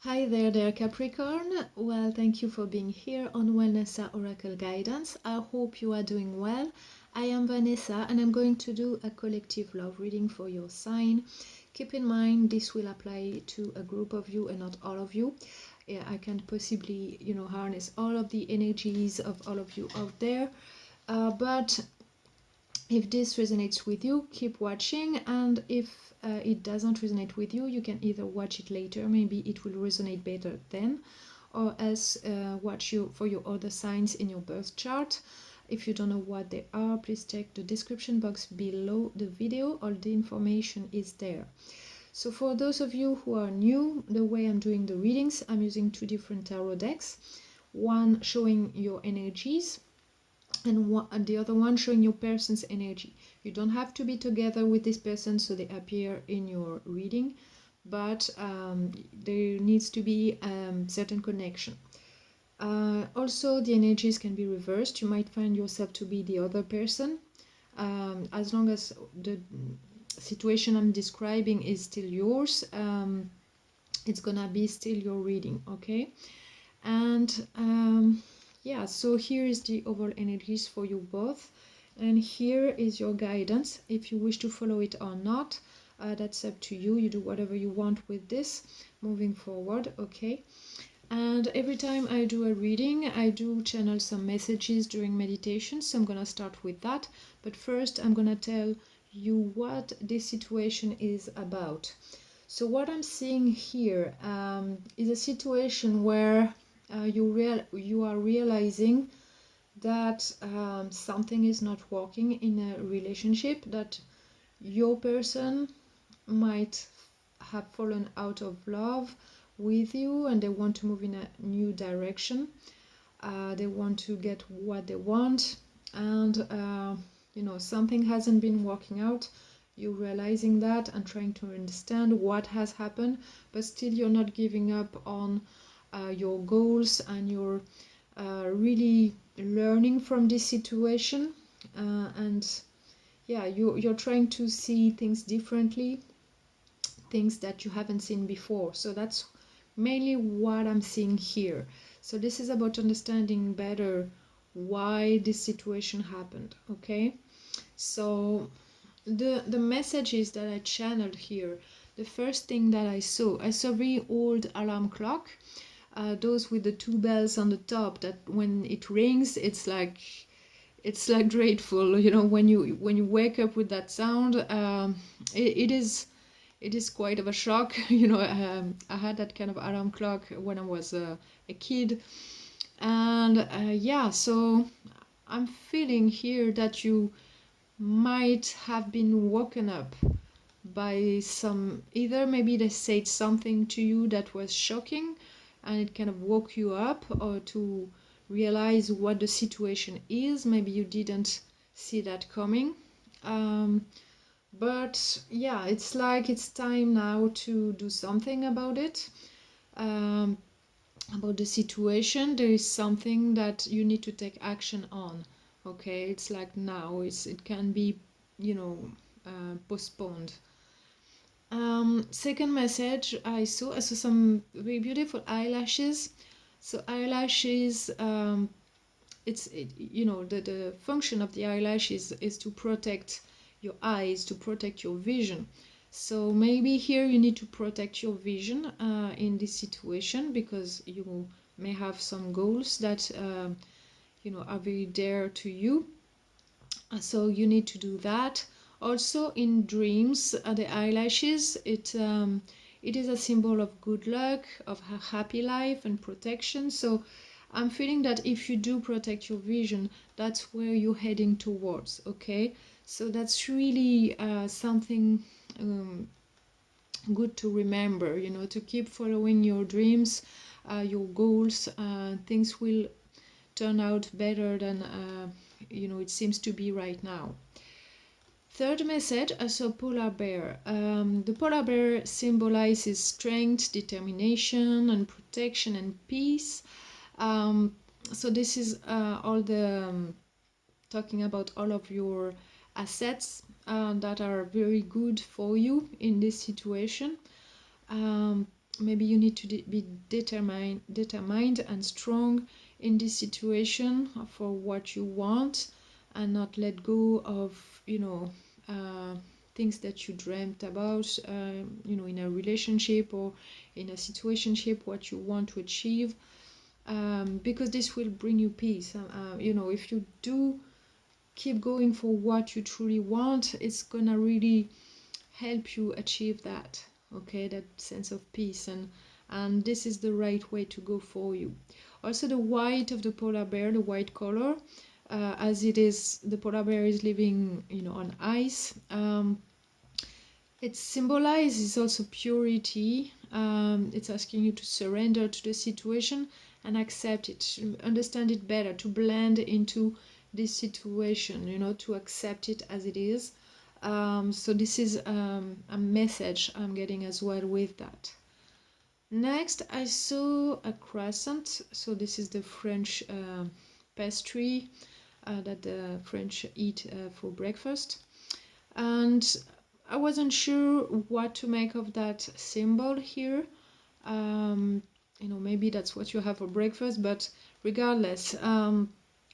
Hi there, dear Capricorn. Well, thank you for being here on Wellness Oracle Guidance. I hope you are doing well. I am Vanessa and I'm going to do a collective love reading for your sign. Keep in mind this will apply to a group of you and not all of you. Yeah, I can possibly, harness all of the energies of all of you out there. But if this resonates with you, keep watching, and if it doesn't resonate with you, you can either watch it later, maybe it will resonate better then, or else watch you for your other signs in your birth chart. If you don't know what they are, please check the description box below the video. All the information is there. So for those of you who are new, the way I'm doing the readings, I'm using two different tarot decks, one showing your energies and the other one showing your person's energy. You don't have to be together with this person so they appear in your reading, but there needs to be certain connection. Also, the energies can be reversed. You might find yourself to be the other person, as long as the situation I'm describing is still yours. It's gonna be still your reading, okay? And yeah, so here is the overall energies for you both, and here is your guidance. If you wish to follow it or not, that's up to you. You do whatever you want with this moving forward, okay? And every time I do a reading, I do channel some messages during meditation, so I'm gonna start with that. But first I'm gonna tell you what this situation is about. So what I'm seeing here is a situation where you are realizing that something is not working in a relationship, that your person might have fallen out of love with you and they want to move in a new direction. They want to get what they want, and something hasn't been working out. You're realizing that and trying to understand what has happened, but still you're not giving up on your goals, and you're really learning from this situation. And yeah, you're trying to see things differently, things that you haven't seen before. So that's mainly what I'm seeing here. So this is about understanding better why this situation happened, okay? So the messages that I channeled here, the first thing that I saw a very old alarm clock, those with the two bells on the top that when it rings, it's like dreadful, when you wake up with that sound. It is quite of a shock. I had that kind of alarm clock when I was a kid, and yeah, so I'm feeling here that you might have been woken up by some, either maybe they said something to you that was shocking and it kind of woke you up, or to realize what the situation is. Maybe you didn't see that coming. But yeah, it's like it's time now to do something about it, about the situation. There is something that you need to take action on, okay? It's like now it can be, postponed. Second message I saw some very beautiful eyelashes. So eyelashes, the function of the eyelashes is to protect your eyes, to protect your vision. So maybe here you need to protect your vision in this situation, because you may have some goals that are very dear to you. So you need to do that. Also in dreams, the eyelashes, it is a symbol of good luck, of a happy life and protection. So I'm feeling that if you do protect your vision, that's where you're heading towards, okay? So that's really something good to remember, to keep following your dreams, your goals. Things will turn out better than it seems to be right now. Third message, also polar bear. The polar bear symbolizes strength, determination, and protection and peace. So this is all the talking about all of your assets that are very good for you in this situation. maybe you need to be determined and strong in this situation for what you want, and not let go of, things that you dreamt about, in a relationship or in a situationship, what you want to achieve, because this will bring you peace. If you do keep going for what you truly want, it's gonna really help you achieve that, okay, that sense of peace, and this is the right way to go for you. Also, the white of the polar bear, the white color, as it is, the polar bear is living, on ice. It symbolizes also purity. It's asking you to surrender to the situation and accept it, to understand it better, to blend into this situation, to accept it as it is. So this is a message I'm getting as well with that. Next, I saw a croissant. So this is the French pastry that the French eat for breakfast. And I wasn't sure what to make of that symbol here. Maybe that's what you have for breakfast, but regardless,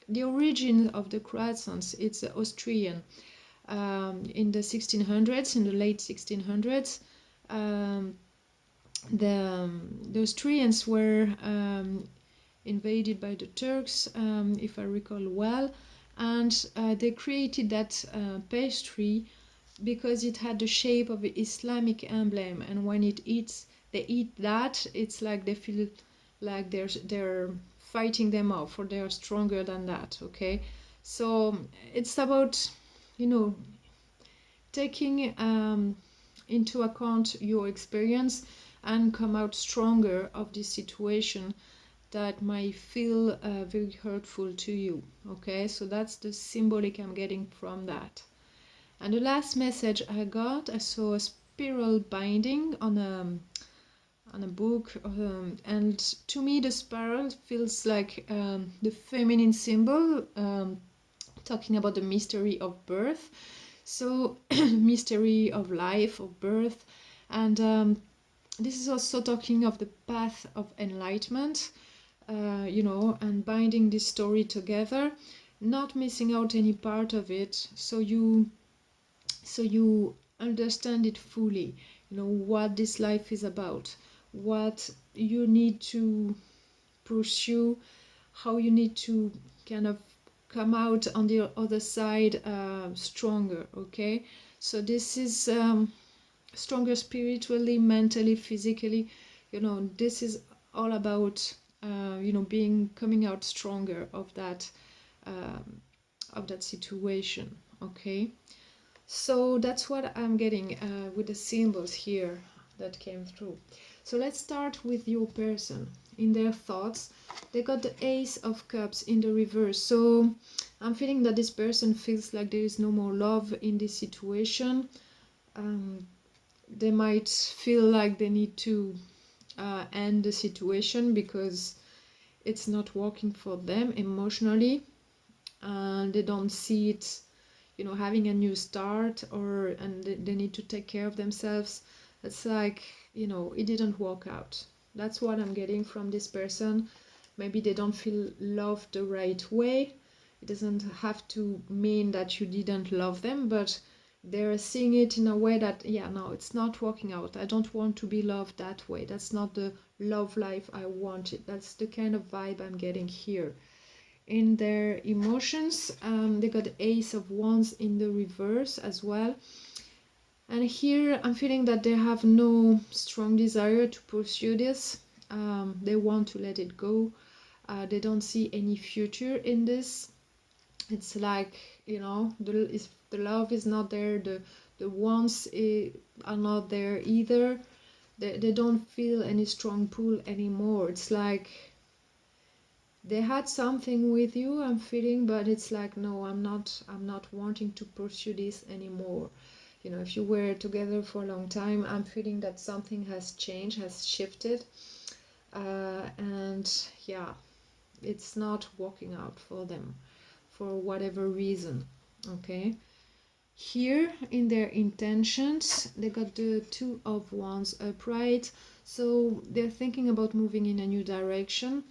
the origin of the croissants, it's Austrian. In the 1600s, in the late 1600s, the Austrians were invaded by the Turks, if I recall well, and they created that pastry because it had the shape of the Islamic emblem, and when they eat that, it's like they feel like they're fighting them off, or they're stronger than that. Okay, so it's about, taking into account your experience and come out stronger of this situation that might feel very hurtful to you. Okay, so that's the symbolic I'm getting from that. And the last message I got, I saw a spiral binding on a book, and to me the spiral feels like the feminine symbol, talking about the mystery of birth. So mystery of life, of birth, and this is also talking of the path of enlightenment, and binding this story together, not missing out any part of it, so you understand it fully, what this life is about, what you need to pursue, how you need to kind of come out on the other side stronger. Okay, so this is stronger spiritually, mentally, physically. This is all about coming out stronger of that situation. Okay, so that's what I'm getting with the symbols here that came through. So let's start with your person. In their thoughts, they got the Ace of Cups in the reverse. So I'm feeling that this person feels like there is no more love in this situation. They might feel like they need to end the situation because it's not working for them emotionally, and they don't see it, having a new start, and they need to take care of themselves. It's like, it didn't work out. That's what I'm getting from this person. Maybe they don't feel loved the right way. It doesn't have to mean that you didn't love them, but they're seeing it in a way that, no, it's not working out. I don't want to be loved that way. That's not the love life I wanted. That's the kind of vibe I'm getting here. In their emotions, they got the Ace of Wands in the reverse as well. And here I'm feeling that they have no strong desire to pursue this. They want to let it go. They don't see any future in this. It's like, if the love is not there, the wants are not there either. They don't feel any strong pull anymore. It's like they had something with you, I'm feeling, but it's like, no, I'm not wanting to pursue this anymore. If you were together for a long time, I'm feeling that something has changed, has shifted, and it's not working out for them for whatever reason. Okay, here in their intentions, they got the Two of Wands upright. So they're thinking about moving in a new direction,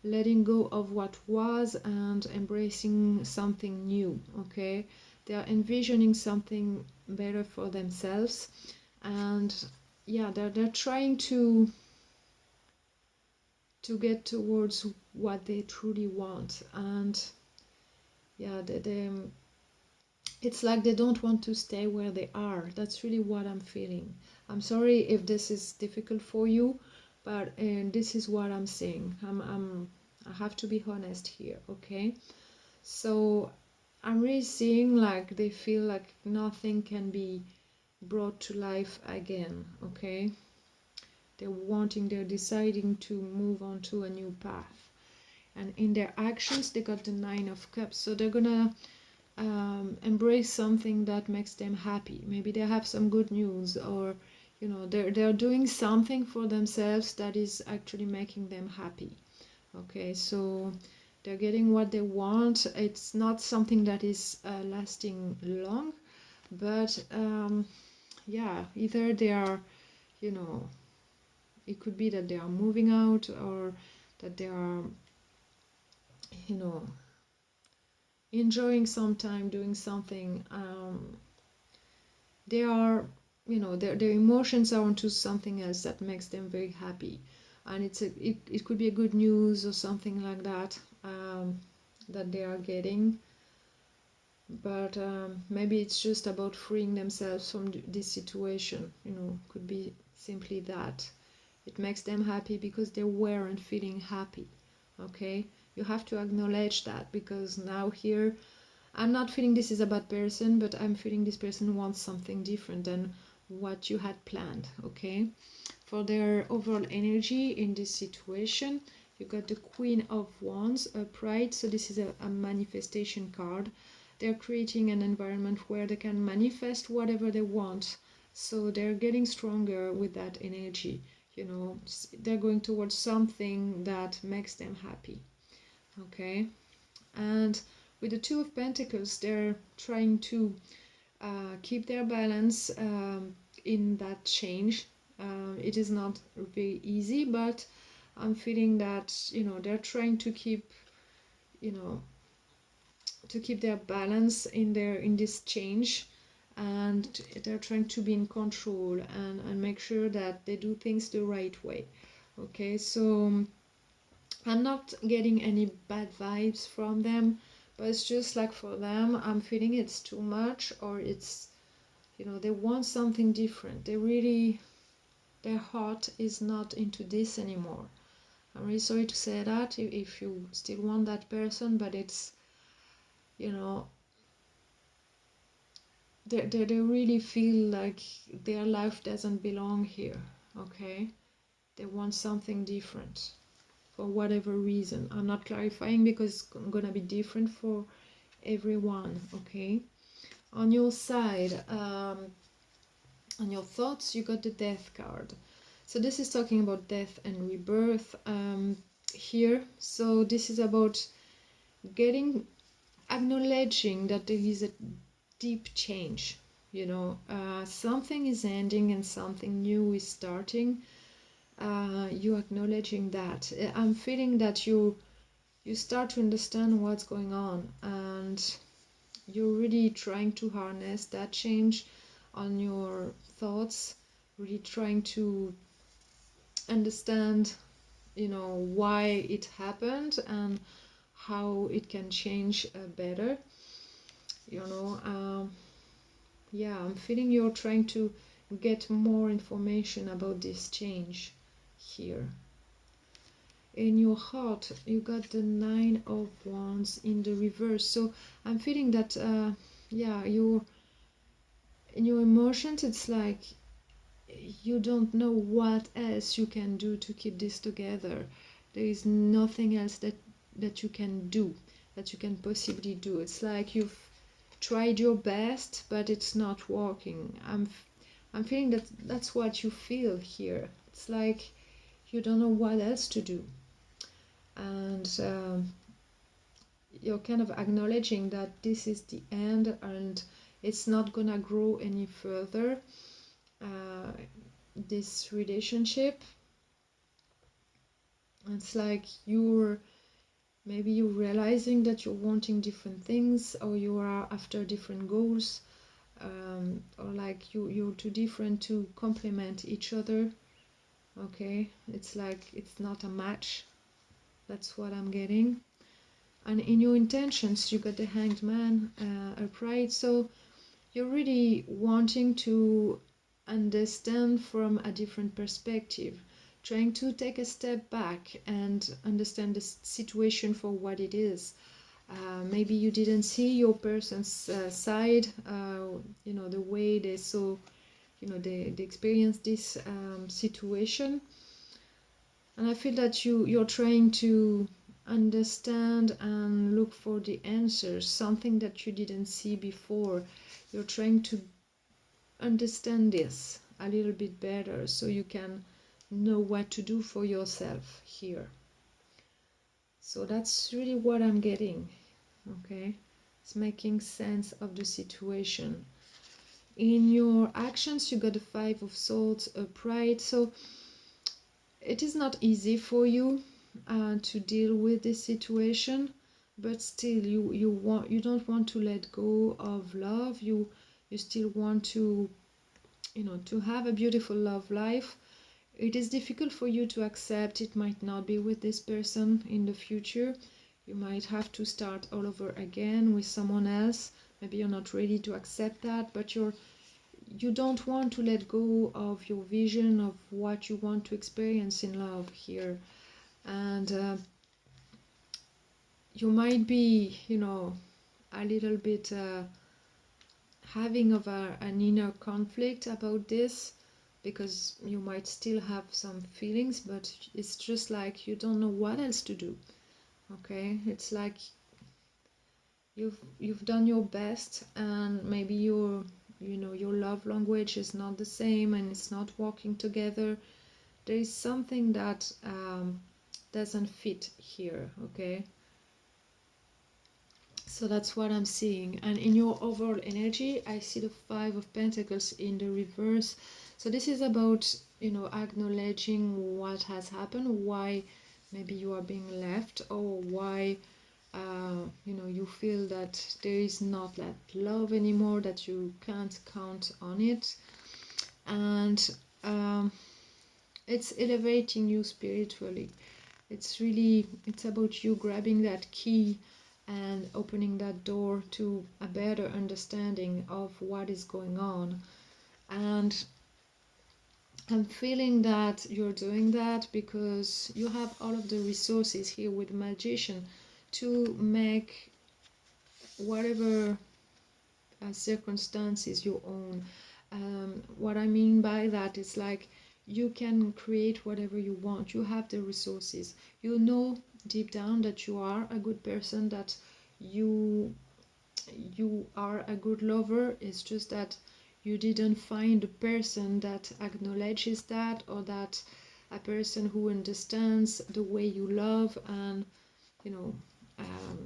letting go of what was and embracing something new. Okay, they are envisioning something better for themselves, and yeah, they're trying to get towards what they truly want. And yeah, it's like they don't want to stay where they are. That's really what I'm feeling. I'm sorry if this is difficult for you, but this is what I'm seeing. I have to be honest here, okay? So I'm really seeing like they feel like nothing can be brought to life again, okay? They're deciding to move on to a new path. And in their actions, they got the Nine of Cups. So they're gonna embrace something that makes them happy. Maybe they have some good news, or they're doing something for themselves that is actually making them happy. Okay, so they're getting what they want. It's not something that is lasting long, but yeah, either they are, you know, it could be that they are moving out, or that they are, you know, enjoying some time doing something. They are, their emotions are onto something else that makes them very happy, and it could be a good news or something like that, that they are getting. But maybe it's just about freeing themselves from this situation. Could be simply that it makes them happy because they weren't feeling happy. Okay, you have to acknowledge that, because now here I'm not feeling this is a bad person, but I'm feeling this person wants something different than what you had planned. Okay, for their overall energy in this situation, you got the Queen of Wands upright. So this is a manifestation card. They're creating an environment where they can manifest whatever they want. So they're getting stronger with that energy. They're going towards something that makes them happy. Okay, and with the Two of Pentacles, they're trying to keep their balance in that change. It is not very easy, but I'm feeling that they're trying to keep you know to keep their balance in this change, and they're trying to be in control and make sure that they do things the right way. Okay, so I'm not getting any bad vibes from them, but it's just like for them, I'm feeling it's too much, or it's, they want something different. Their heart is not into this anymore. I'm really sorry to say that if you still want that person, but it's, they really feel like their life doesn't belong here, okay? They want something different for whatever reason. I'm not clarifying because it's gonna be different for everyone, okay? On your side, on your thoughts, you got the Death card. So this is talking about death and rebirth here. So this is about acknowledging that there is a deep change. Something is ending and something new is starting. You acknowledging that. I'm feeling that you start to understand what's going on, and you're really trying to harness that change on your thoughts, really trying to understand, why it happened and how it can change better. Yeah, I'm feeling you're trying to get more information about this change here. In your heart, you got the Nine of Wands in the reverse. So I'm feeling that, yeah, in your emotions, it's like you don't know what else you can do to keep this together. There is nothing else that you can do, that you can possibly do. It's like you've tried your best, but it's not working. I'm feeling that that's what you feel here. It's like you don't know what else to do, and you're kind of acknowledging that this is the end and it's not gonna grow any further, this relationship. It's like maybe you're realizing that you're wanting different things, or you are after different goals, or like you're too different to complement each other. Okay, it's like it's not a match. That's what I'm getting. And in your intentions, you got the Hanged Man upright. So you're really wanting to understand from a different perspective, trying to take a step back and understand the situation for what it is. Maybe you didn't see your person's side, the way they saw, they experienced this situation. And I feel that you're trying to understand and look for the answers, something that you didn't see before. You're trying to understand this a little bit better so you can know what to do for yourself here. So that's really what I'm getting. Okay, it's making sense of the situation. In your actions, you got the Five of Swords upright. So it is not easy for you to deal with this situation, but still you don't want to let go of love. You still want to to have a beautiful love life. It is difficult for you to accept it might not be with this person in the future. You might have to start all over again with someone else. Maybe you're not ready to accept that, but you don't want to let go of your vision of what you want to experience in love here. And you might be, a little bit having of an inner conflict about this, because you might still have some feelings, but it's just like you don't know what else to do. Okay, it's like you've done your best, and maybe your love language is not the same and it's not working together. There is something that doesn't fit here. Okay, so that's what I'm seeing. And in your overall energy, I see the Five of Pentacles in the reverse. So this is about acknowledging what has happened, why maybe you are being left, or why you feel that there is not that love anymore, that you can't count on it. And it's elevating you spiritually. It's about you grabbing that key and opening that door to a better understanding of what is going on. And I'm feeling that you're doing that because you have all of the resources here with Magician to make whatever circumstances your own. What I mean by that is like you can create whatever you want. You have the resources. You know deep down that you are a good person, that you are a good lover. It's just that you didn't find a person that acknowledges that, or that a person who understands the way you love. And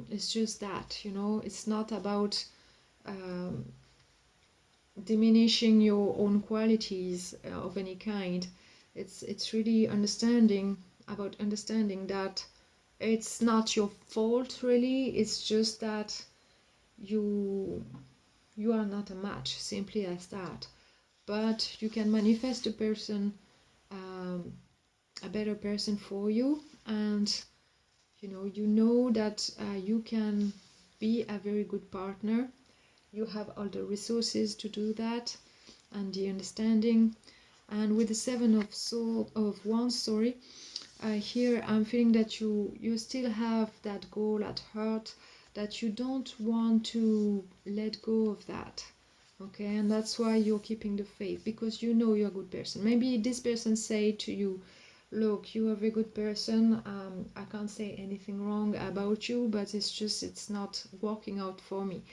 it's just that it's not about um, diminishing your own qualities of any kind. It's really understanding that it's not your fault really. It's just that you are not a match, simply as that. But you can manifest a person, a better person for you. And you know that you can be a very good partner. You have all the resources to do that, and the understanding. And with the Seven of Wands, here I'm feeling that you still have that goal at heart, that you don't want to let go of that. Okay, and that's why you're keeping the faith, because you know you're a good person. Maybe this person say to you, look, you're a very good person, I can't say anything wrong about you, but it's not working out for me.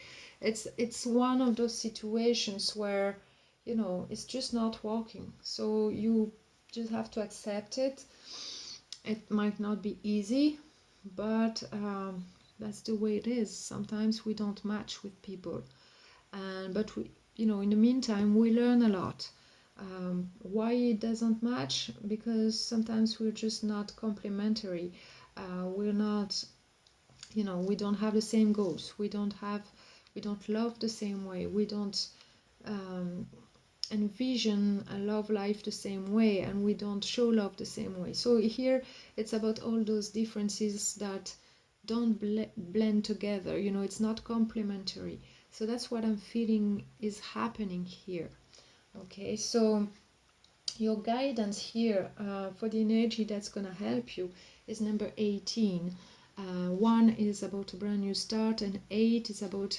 It's one of those situations where it's just not working, so you just have to accept it. It might not be easy, but that's the way it is. Sometimes we don't match with people, but we in the meantime we learn a lot. Why it doesn't match? Because sometimes we're just not complementary. We're not, we don't have the same goals. We don't love the same way. We don't um, envision a love life the same way, and we don't show love the same way. So here it's about all those differences that don't blend together. It's not complementary. So that's what I'm feeling is happening here. Okay, so your guidance here for the energy that's going to help you is number 18. 1 is about a brand new start, and 8 is about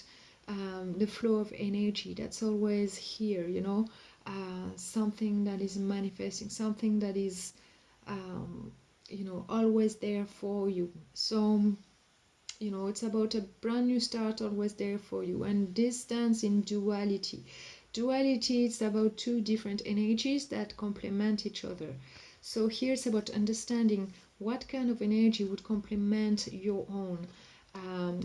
the flow of energy that's always here, something that is manifesting, something that is, always there for you. So, it's about a brand new start always there for you. And this stands in duality. Duality is about two different energies that complement each other. So here's about understanding what kind of energy would complement your own.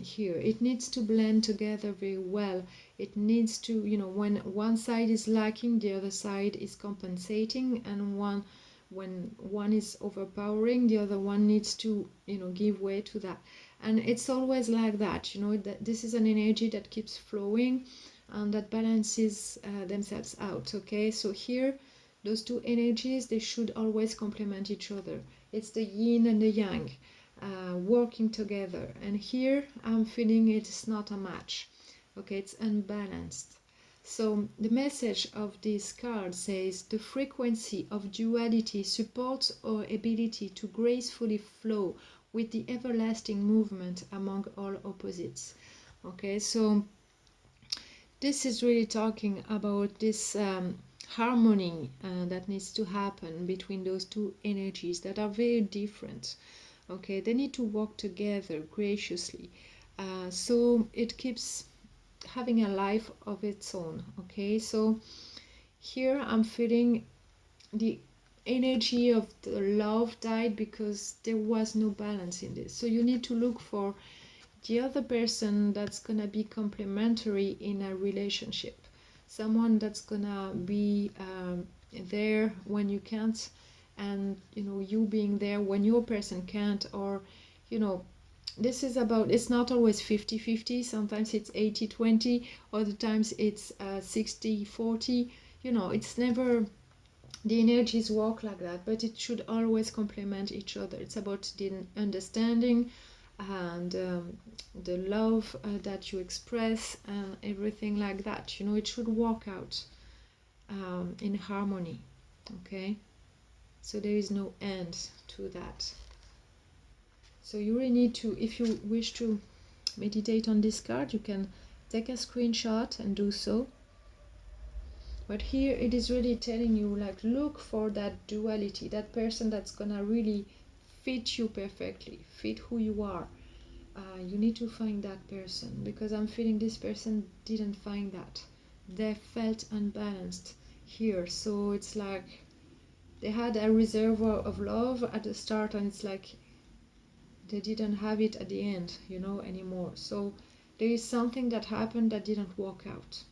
Here it needs to blend together very well. It needs to, when one side is lacking, the other side is compensating, and when one is overpowering, the other one needs to, give way to that. And it's always like that, that this is an energy that keeps flowing and that balances themselves out. Okay, so here those two energies, they should always complement each other. It's the yin and the yang working together, and here I'm feeling it's not a match. Okay, it's unbalanced. So the message of this card says the frequency of duality supports our ability to gracefully flow with the everlasting movement among all opposites. Okay, so this is really talking about this harmony that needs to happen between those two energies that are very different. Okay, they need to work together graciously, so it keeps having a life of its own. Okay, so here I'm feeling the energy of the love died because there was no balance in this. So you need to look for the other person that's gonna be complementary in a relationship, someone that's gonna be there when you can't, and you being there when your person can't. Or this is about, it's not always 50-50, sometimes it's 80-20, other times it's 60-40. It's never, the energies work like that, but it should always complement each other. It's about the understanding and the love that you express and everything like that. It should work out in harmony. Okay, so there is no end to that. So you really need to, if you wish to meditate on this card, you can take a screenshot and do so. But here it is really telling you, like, look for that duality, that person that's gonna really fit you perfectly, fit who you are. You need to find that person, because I'm feeling this person didn't find that. They felt unbalanced here. So it's like they had a reservoir of love at the start, and it's like they didn't have it at the end, anymore. So there is something that happened that didn't work out.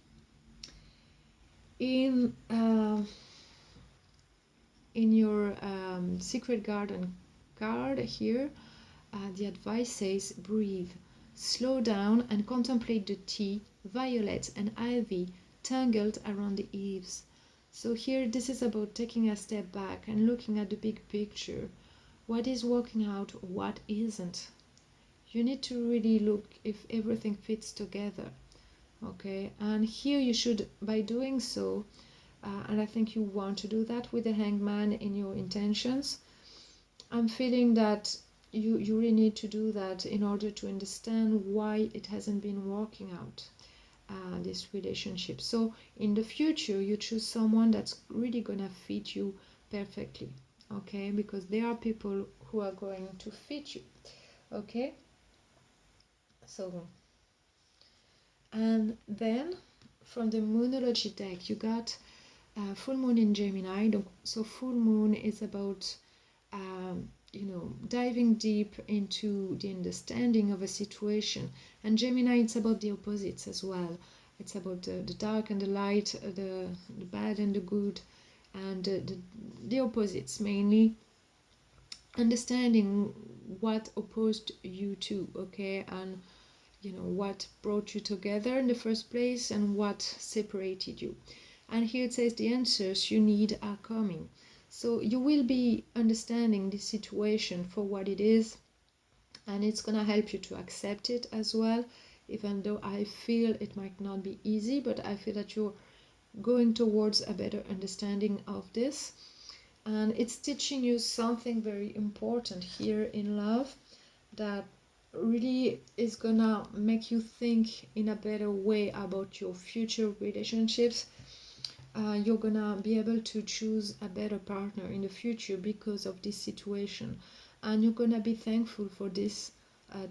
In your Secret Garden card here, the advice says breathe, slow down and contemplate the tea, violets and ivy tangled around the eaves. So here this is about taking a step back and looking at the big picture. What is working out, what isn't? You need to really look if everything fits together. Okay, and here you should, by doing so, and I think you want to do that with the Hangman in your intentions, I'm feeling that you really need to do that in order to understand why it hasn't been working out, this relationship. So in the future you choose someone that's really gonna fit you perfectly. Okay, because there are people who are going to fit you. Okay, so, and then from the Moonology deck you got full moon in Gemini. So full moon is about diving deep into the understanding of a situation, and Gemini, it's about the opposites as well. It's about the dark and the light, the bad and the good. and the opposites, mainly understanding what opposed you to, okay, and what brought you together in the first place and what separated you. And here it says the answers you need are coming. So you will be understanding the situation for what it is, and it's gonna help you to accept it as well, even though I feel it might not be easy, but I feel that you're going towards a better understanding of this. And it's teaching you something very important here in love that really is gonna make you think in a better way about your future relationships. You're gonna be able to choose a better partner in the future because of this situation, and you're gonna be thankful for this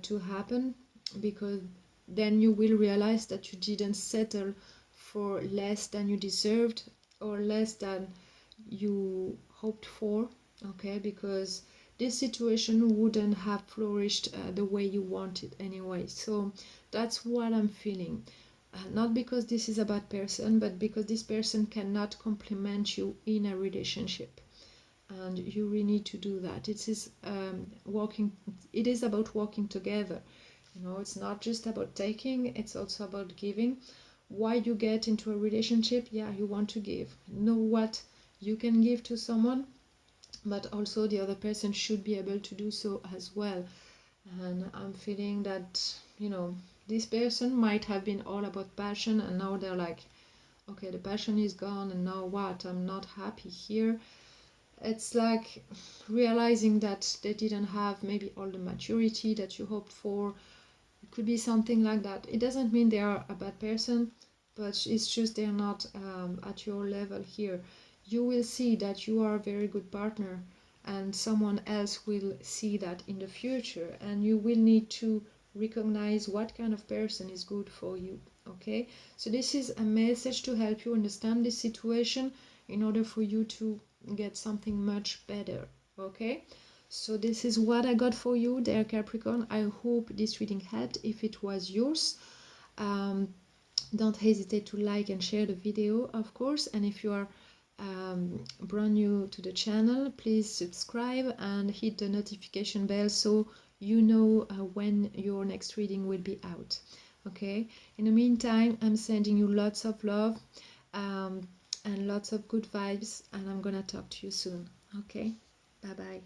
to happen, because then you will realize that you didn't settle for less than you deserved or less than you hoped for, okay, because this situation wouldn't have flourished the way you wanted anyway. So that's what I'm feeling. Not because this is a bad person, but because this person cannot complement you in a relationship, and you really need to do that. It is walking. It is about walking together. It's not just about taking, it's also about giving. Why you get into a relationship? Yeah, you want to give. Know what you can give to someone, but also the other person should be able to do so as well. And I'm feeling that, this person might have been all about passion, and now they're like, okay, the passion is gone, and now what? I'm not happy here. It's like realizing that they didn't have maybe all the maturity that you hoped for. It could be something like that. It doesn't mean they are a bad person, but it's just they're not at your level here. You will see that you are a very good partner, and someone else will see that in the future, and you will need to recognize what kind of person is good for you. Okay, so this is a message to help you understand this situation in order for you to get something much better. Okay, so this is what I got for you there, Capricorn. I hope this reading helped. If it was yours, um, don't hesitate to like and share the video, of course. And if you are brand new to the channel, please subscribe and hit the notification bell so you know when your next reading will be out. Okay, in the meantime, I'm sending you lots of love and lots of good vibes, and I'm gonna talk to you soon. Okay, bye bye.